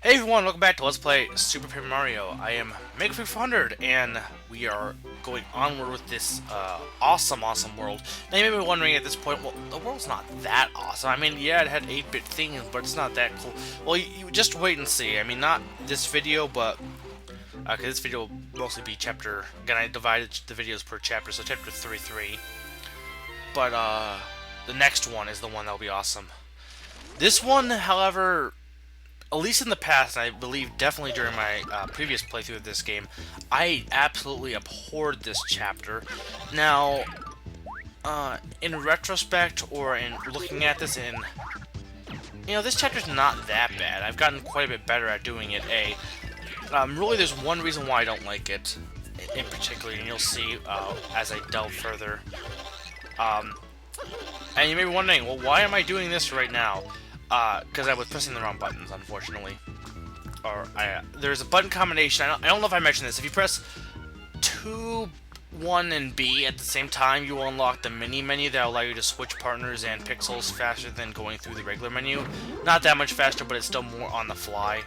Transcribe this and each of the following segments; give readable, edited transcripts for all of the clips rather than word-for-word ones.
Hey everyone, welcome back to Let's Play Super Paper Mario. I am Mega400, and we are going onward with this awesome world. Now you may be wondering at this point, well, the world's not that awesome. I mean, yeah, it had 8-bit things, but it's not that cool. Well, you just wait and see. I mean, not this video, but because this video will mostly be chapter. Again, I divided the videos per chapter, so chapter 3. But the next one is the one that'll be awesome. This one, however, at least in the past, and I believe definitely during my previous playthrough of this game, I absolutely abhorred this chapter. Now, in retrospect, or in looking at this in, this chapter's not that bad. I've gotten quite a bit better at doing it, really there's one reason why I don't like it, in particular, and you'll see as I delve further. And you may be wondering, well, why am I doing this right now? Because I was pressing the wrong buttons, unfortunately. Or, there's a button combination, I don't know if I mentioned this, if you press 2, 1, and B at the same time, you will unlock the mini menu that will allow you to switch partners and pixels faster than going through the regular menu. Not that much faster, but it's still more on the fly.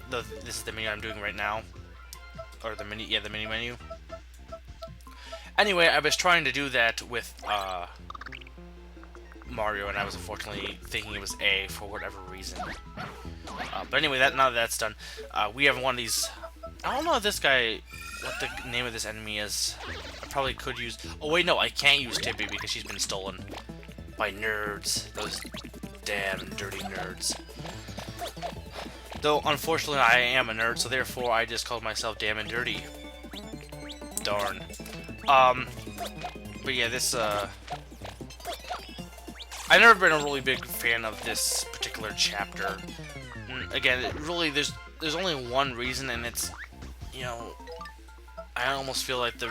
This is the menu I'm doing right now. Or the mini menu. Anyway, I was trying to do that with, Mario, and I was unfortunately thinking it was A for whatever reason. But anyway, now that that's done, we have one of these. I don't know if this guy, what the name of this enemy is. I probably could use. Oh wait, no, I can't use Tippy because she's been stolen by nerds. Those damn dirty nerds. Though unfortunately, I am a nerd, so therefore I just called myself damn and dirty. Darn. But yeah, this I've never been a really big fan of this particular chapter. Again, there's only one reason, and it's, I almost feel like the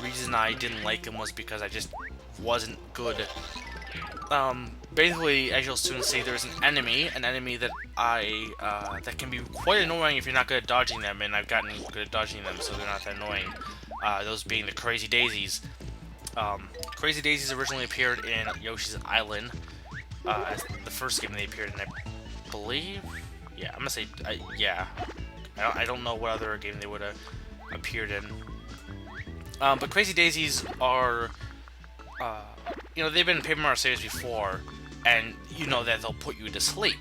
reason I didn't like him was because I just wasn't good. Basically, as you'll soon see, there's an enemy that that can be quite annoying if you're not good at dodging them, and I've gotten good at dodging them, so they're not that annoying. Those being the Crazy Daisies. Crazy Daisies originally appeared in Yoshi's Island, as the first game they appeared in, I believe. Yeah, I'm gonna say, yeah. I don't know what other game they would have appeared in. But Crazy Daisies are, they've been in Paper Mario series before, and you know that they'll put you to sleep.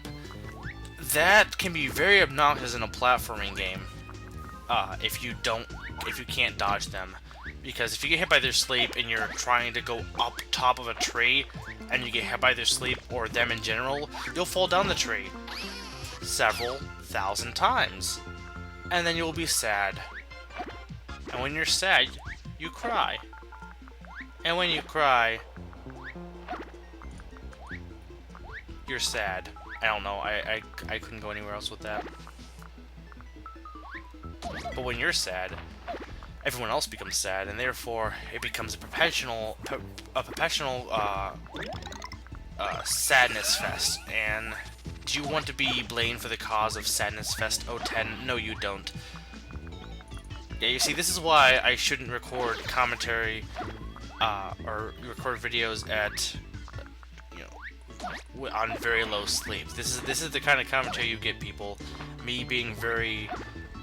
That can be very obnoxious in a platforming game, if you can't dodge them. Because if you get hit by their sleep and you're trying to go up top of a tree and you get hit by their sleep or them in general, you'll fall down the tree several thousand times. And then you'll be sad. And when you're sad, you cry. And when you cry, you're sad. I don't know, I couldn't go anywhere else with that. But when you're sad, everyone else becomes sad, and therefore it becomes a professional sadness fest. And do you want to be blamed for the cause of Sadness Fest 010? No, you don't. Yeah, you see, this is why I shouldn't record commentary or record videos at on very low sleep. This is the kind of commentary you get, people. Me being very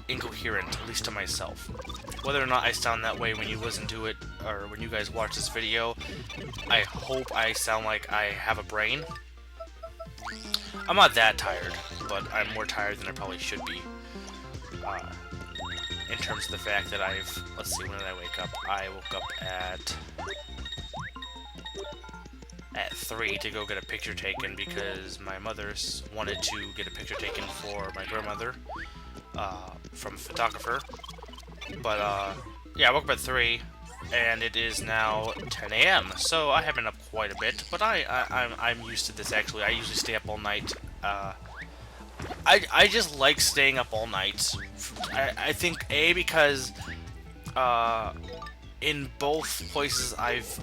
incoherent, at least to myself. Whether or not I sound that way when you listen to it, or when you guys watch this video, I hope I sound like I have a brain. I'm not that tired, but I'm more tired than I probably should be. In terms of the fact that let's see, when did I wake up? I woke up at 3 to go get a picture taken because my mother wanted to get a picture taken for my grandmother. From a photographer. But, yeah, I woke up at 3, and it is now 10 a.m., so I have been up quite a bit, but I'm used to this, actually. I usually stay up all night. I just like staying up all night. I think, because, in both places I've,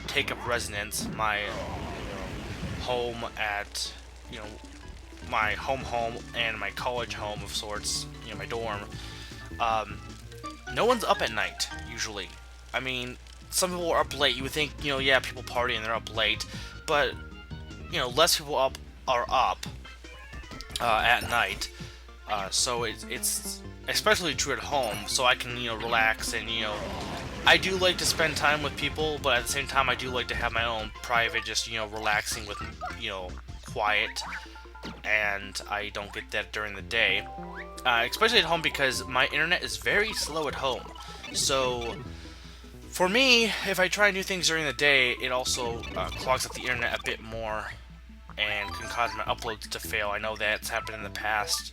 take up residence, my, home at, my home and my college home of sorts, my dorm, no one's up at night, usually. I mean, some people are up late. You would think, yeah, people party and they're up late, but, less people are up, at night. So it's especially true at home, so I can, relax and, I do like to spend time with people, but at the same time I do like to have my own private, just, relaxing with, quiet, and I don't get that during the day. Especially at home because my internet is very slow at home. So for me, if I try new things during the day, it also clogs up the internet a bit more and can cause my uploads to fail. I know that's happened in the past,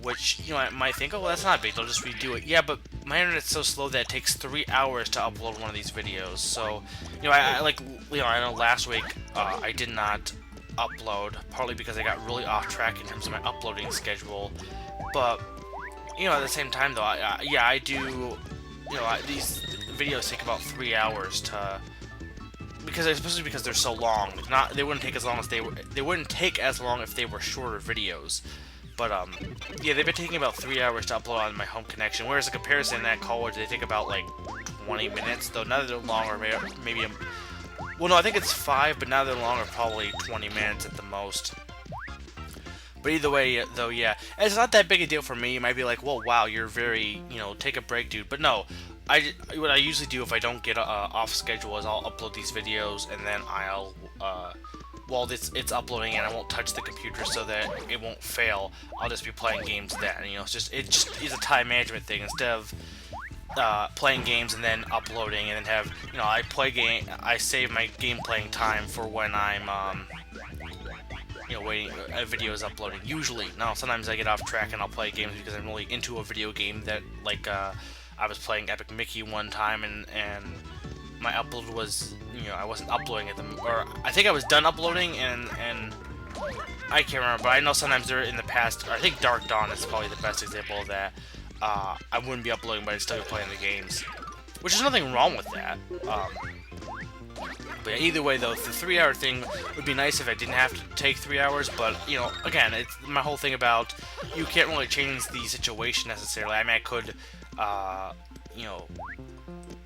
which, I might think, oh, well, that's not big, they'll just redo it. Yeah, but my internet's so slow that it takes 3 hours to upload one of these videos. So, I know last week I did not upload, partly because I got really off track in terms of my uploading schedule. But, at the same time, though, I do, these videos take about 3 hours to, especially because they're so long. They wouldn't take as long as they wouldn't take as long if they were shorter videos. But, yeah, they've been taking about 3 hours to upload on my home connection, whereas in comparison at college, they take about, like, 20 minutes, though now they're longer, maybe, well, no, I think it's 5, but now they're longer, probably 20 minutes at the most. But either way, though, yeah, it's not that big a deal for me. You might be like, well, wow, you're very, take a break, dude. But no, what I usually do if I don't get off schedule is I'll upload these videos, and then I'll, while it's uploading and I won't touch the computer so that it won't fail, I'll just be playing games then. It just is a time management thing instead of playing games and then uploading and then have, I save my game playing time for when I'm, waiting, a video is uploading, usually. Now, sometimes I get off track and I'll play games because I'm really into a video game that, like, I was playing Epic Mickey one time and my upload was, I wasn't uploading it, or I think I was done uploading and I can't remember, but I know sometimes they're in the past, or I think Dark Dawn is probably the best example of that. I wouldn't be uploading, but I'd still be playing the games, which is nothing wrong with that. But yeah, either way, though, the 3-hour thing would be nice if I didn't have to take 3 hours, but, again, it's my whole thing about you can't really change the situation necessarily. I mean, I could,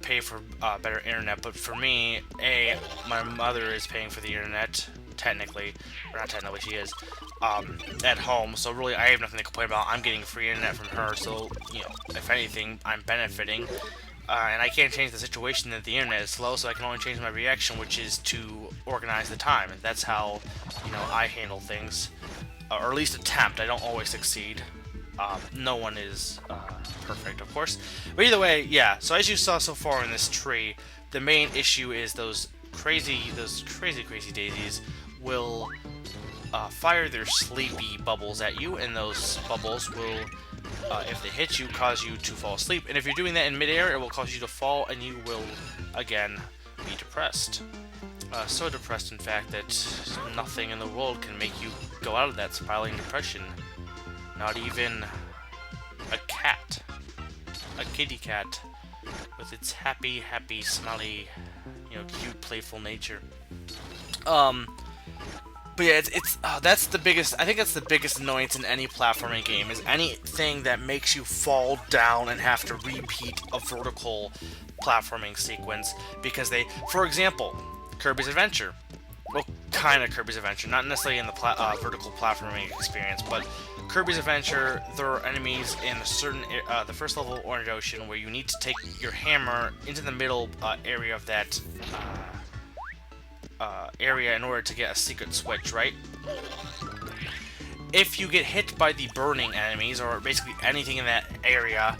pay for better internet, but for me, my mother is paying for the internet, technically, or not technically, she is, at home, so really I have nothing to complain about. I'm getting free internet from her, so, if anything, I'm benefiting. And I can't change the situation that the internet is slow, so I can only change my reaction, which is to organize the time. And that's how, I handle things. Or at least attempt. I don't always succeed. No one is perfect, of course. But either way, yeah. So as you saw so far in this tree, the main issue is those crazy daisies will fire their sleepy bubbles at you, and those bubbles will, if they hit you, cause you to fall asleep. And if you're doing that in midair, it will cause you to fall, and you will, again, be depressed. So depressed, in fact, that nothing in the world can make you go out of that spiraling depression. Not even a cat. A kitty cat. With its happy, smiley, cute, playful nature. But yeah, that's the biggest, I think that's the biggest annoyance in any platforming game, is anything that makes you fall down and have to repeat a vertical platforming sequence, because for example, Kirby's Adventure. Well, kind of Kirby's Adventure, not necessarily in the vertical platforming experience, but Kirby's Adventure, there are enemies in a certain, the first level of Orange Ocean, where you need to take your hammer into the middle area of that area in order to get a secret switch, right? If you get hit by the burning enemies, or basically anything in that area,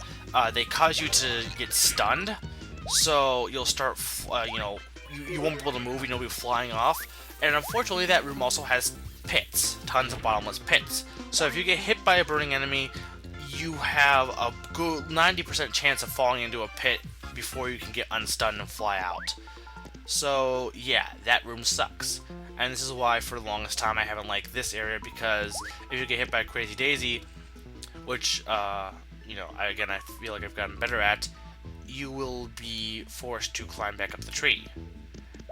they cause you to get stunned, so you'll start, you won't be able to move, you'll be flying off, and unfortunately that room also has pits, tons of bottomless pits. So if you get hit by a burning enemy, you have a good 90% chance of falling into a pit before you can get unstunned and fly out. So yeah, that room sucks. And this is why for the longest time I haven't liked this area, because if you get hit by a Crazy Daisy, which, I feel like I've gotten better at, you will be forced to climb back up the tree.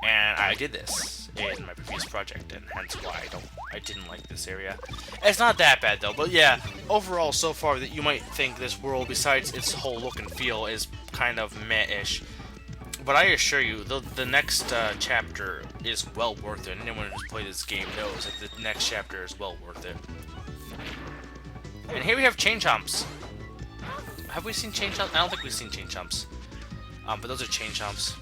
And I did this in my previous project, and hence why I didn't like this area. It's not that bad though, but yeah, overall so far that you might think this world, besides its whole look and feel, is kind of meh-ish. But I assure you, the next chapter is well worth it. Anyone who's played this game knows that the next chapter is well worth it. And here we have chain chomps. Have we seen chain chomps? I don't think we've seen chain chomps. But those are chain chomps.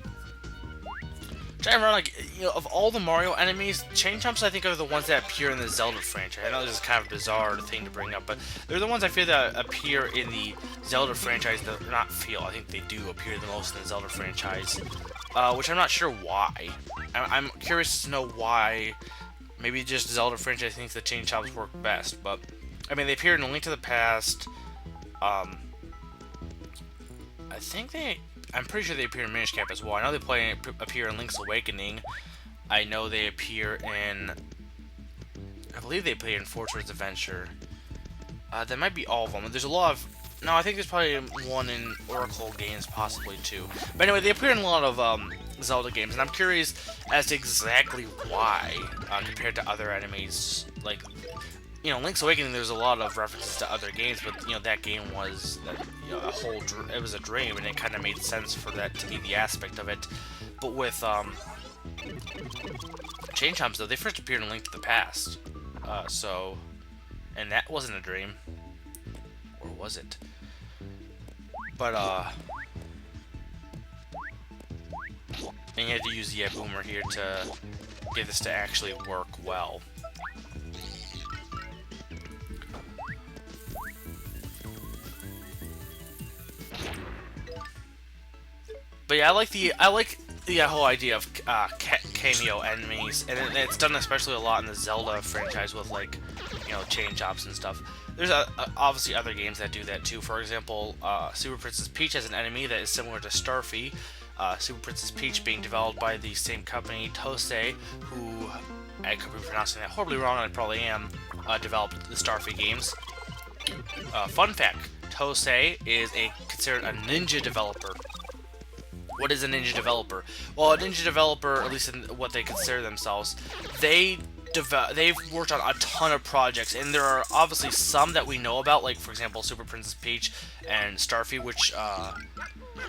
Trying around, like, you know, of all the Mario enemies, chain chomps I think are the ones that appear in the Zelda franchise. I know this is kind of a bizarre thing to bring up, but they're the ones I feel that appear in the Zelda franchise. That not feel. I think they do appear the most in the Zelda franchise, which I'm not sure why. I'm curious to know why. Maybe just Zelda franchise thinks the chain chomps work best, but I mean they appear in A Link to the Past. I think I'm pretty sure they appear in Minish Cap as well. I know they appear in Link's Awakening. I know they appear in... I believe they appear in Fortress Adventure. That might be all of them. There's a lot of... No, I think there's probably one in Oracle games, possibly too. But anyway, they appear in a lot of Zelda games, and I'm curious as to exactly why, compared to other enemies. Like, you know, Link's Awakening, there's a lot of references to other games, but, you know, that game was, you know, it was a dream, and it kind of made sense for that to be the aspect of it. But with, Chain Chomps, though, they first appeared in Link to the Past. And that wasn't a dream. Or was it? But, and you had to use the Boomer here to get this to actually work well. But yeah, I like the whole idea of cameo enemies, and it's done especially a lot in the Zelda franchise with, like, you know, chain chomps and stuff. There's obviously other games that do that too. For example, Super Princess Peach has an enemy that is similar to Starfy. Super Princess Peach being developed by the same company, Tosei, who, I could be pronouncing that horribly wrong, and I probably am, developed the Starfy games. Fun fact, Tosei is considered a ninja developer. What is a ninja developer? Well, a ninja developer, at least in what they consider themselves, they've worked on a ton of projects, and there are obviously some that we know about, like, for example, Super Princess Peach and Starfy, which,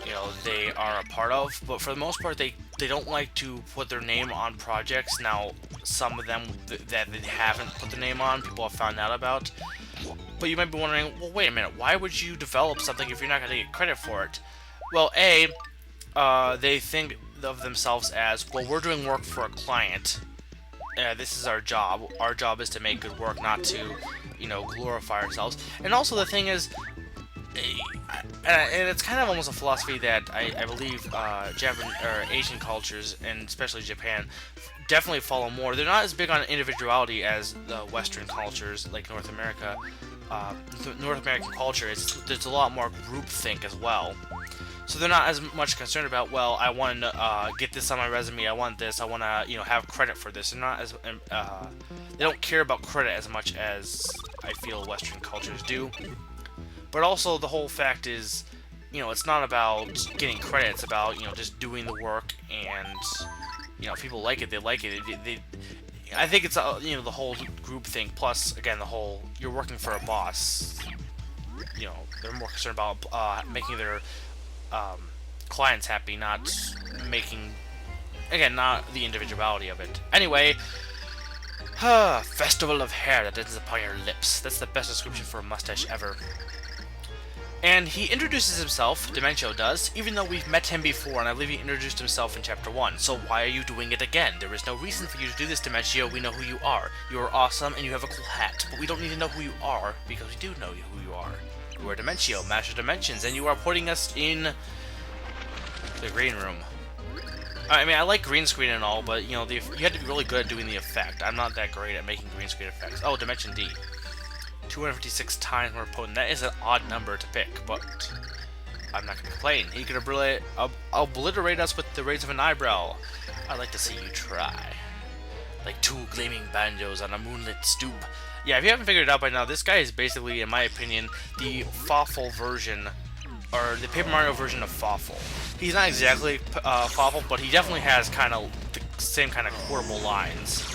you know, they are a part of, but for the most part, they don't like to put their name on projects. Now, some of them that they haven't put their name on, people have found out about. But you might be wondering, well, wait a minute, why would you develop something if you're not going to get credit for it? Well, they think of themselves as, well, we're doing work for a client. This is our job. Our job is to make good work, not to, you know, glorify ourselves. And also the thing is, and it's kind of almost a philosophy that I believe Asian cultures, and especially Japan, definitely follow more. They're not as big on individuality as the Western cultures, like North America. North American culture, there's a lot more groupthink as well. So they're not as much concerned about, well, I want to get this on my resume, I want this, I want to, you know, have credit for this. They're not as, they don't care about credit as much as I feel Western cultures do. But also the whole fact is, you know, it's not about getting credit, it's about, you know, just doing the work, and, you know, if people like it, they like it. I think it's, you know, the whole group thing, plus, again, the whole, you're working for a boss. You know, they're more concerned about making their clients happy, not making, again, not the individuality of it. Anyway, festival of hair that ends upon your lips. That's the best description for a mustache ever. And he introduces himself, Dimentio does, even though we've met him before, and I believe he introduced himself in Chapter 1. So why are you doing it again? There is no reason for you to do this, Dimentio. We know who you are. You are awesome, and you have a cool hat. But we don't need to know who you are, because we do know who you are. You are Dimentio, Master Dimensions, and you are putting us in the green room. I mean, I like green screen and all, but, you know, you have to be really good at doing the effect. I'm not that great at making green screen effects. Oh, Dimension D. 256 times more potent. That is an odd number to pick, but I'm not going to complain. He can obliterate us with the raise of an eyebrow. I'd like to see you try. Like two gleaming banjos on a moonlit stoop. Yeah, if you haven't figured it out by now, this guy is basically, in my opinion, the Fawful version, or the Paper Mario version of Fawful. He's not exactly Fawful, but he definitely has kind of the same kind of quotable lines.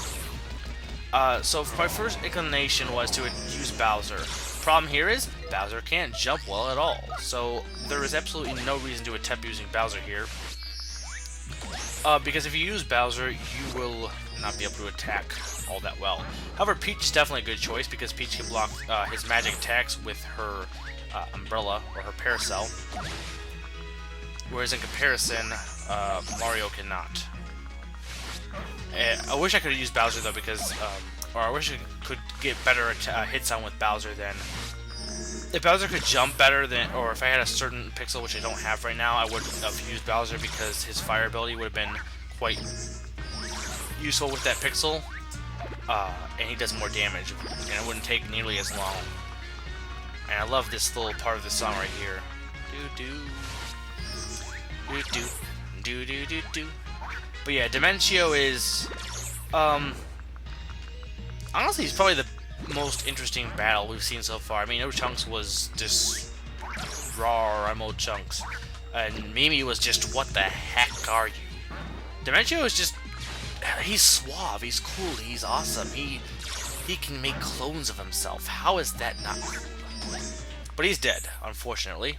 So my first inclination was to use Bowser. Problem here is, Bowser can't jump well at all, so there is absolutely no reason to attempt using Bowser here. Because if you use Bowser, you will not be able to attack all that well. However, Peach is definitely a good choice because Peach can block his magic attacks with her umbrella or her parasol, whereas in comparison, Mario cannot. I wish I could have used Bowser though, because, or I wish I could get better hits on with Bowser than. If Bowser could jump better than, or if I had a certain pixel, which I don't have right now, I would have used Bowser because his fire ability would have been quite useful with that pixel, and he does more damage, and it wouldn't take nearly as long. And I love this little part of the song right here. Do do do do do do do. But yeah, Dimentio is, honestly, he's probably the most interesting battle we've seen so far. I mean, Chunks was just raw, I'm old Chunks, and Mimi was just, what the heck are you? Dimentio is just, he's suave, he's cool, he's awesome, he can make clones of himself. How is that not cool? But he's dead, unfortunately.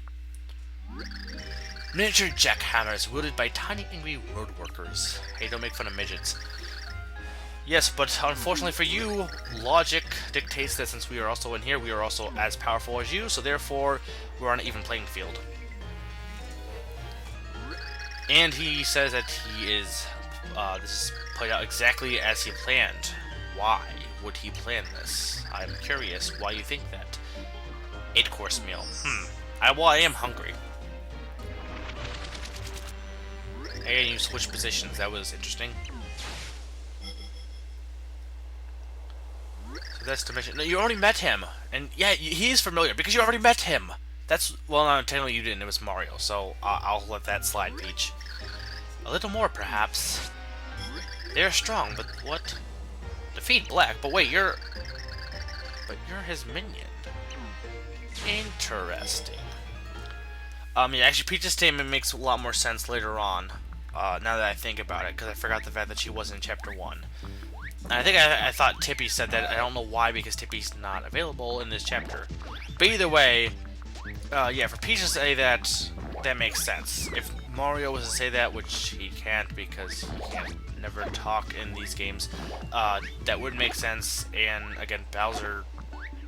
Miniature jackhammers wielded by tiny angry road workers. Hey, don't make fun of midgets. Yes, but unfortunately for you, logic dictates that since we are also in here, we are also as powerful as you, so therefore, we're on an even playing field. And he says that he is, this is played out exactly as he planned. Why would he plan this? I'm curious why you think that. 8-course meal. Well, I am hungry. And you switch positions, that was interesting. That's Dimension. No, you already met him, and yeah, he is familiar because you already met him. That's, well, no, technically you didn't. It was Mario, so I'll let that slide, Peach. A little more, perhaps. They're strong, but what? Defeat Black, but wait, you're his minion. Interesting. Yeah, actually, Peach's statement makes a lot more sense later on. Now that I think about it, because I forgot the fact that she was in Chapter 1. And I think I thought Tippy said that. I don't know why, because Tippy's not available in this chapter. But either way, yeah, for Peach to say that, that makes sense. If Mario was to say that, which he can't because he can't never talk in these games, that would make sense. And again, Bowser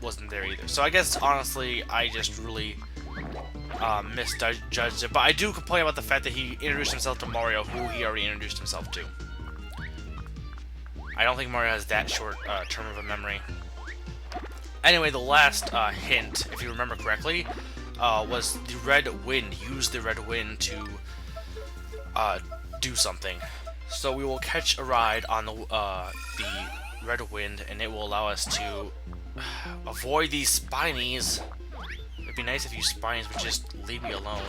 wasn't there either. So I guess, honestly, I just really misjudged it. But I do complain about the fact that he introduced himself to Mario, who he already introduced himself to. I don't think Mario has that short term of a memory. Anyway, the last hint, if you remember correctly, was the red wind. Use the red wind to do something. So we will catch a ride on the red wind, and it will allow us to avoid these spinies. It'd be nice if you spinies would just leave me alone.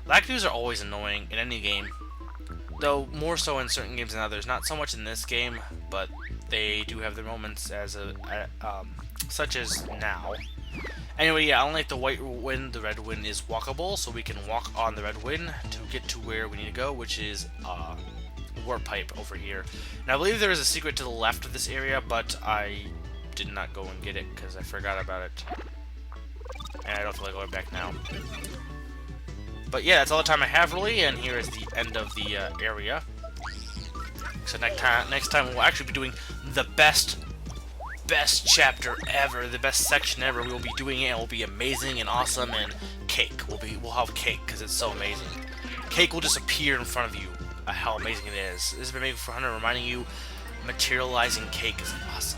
Lactoos are always annoying in any game. Though more so in certain games than others. Not so much in this game, but they do have their moments as such as now. Anyway, yeah, unlike the white wind, the red wind is walkable, so we can walk on the red wind to get to where we need to go, which is warp pipe over here. Now, I believe there is a secret to the left of this area, but I did not go and get it because I forgot about it, and I don't feel like going back now. But yeah, that's all the time I have, really, and here is the end of the area. So next time we'll actually be doing the best chapter ever, the best section ever. We will be doing it, and it will be amazing and awesome, and cake. We'll have cake, because it's so amazing. Cake will just appear in front of you. How amazing it is. This has been Maker400 reminding you, materializing cake is awesome.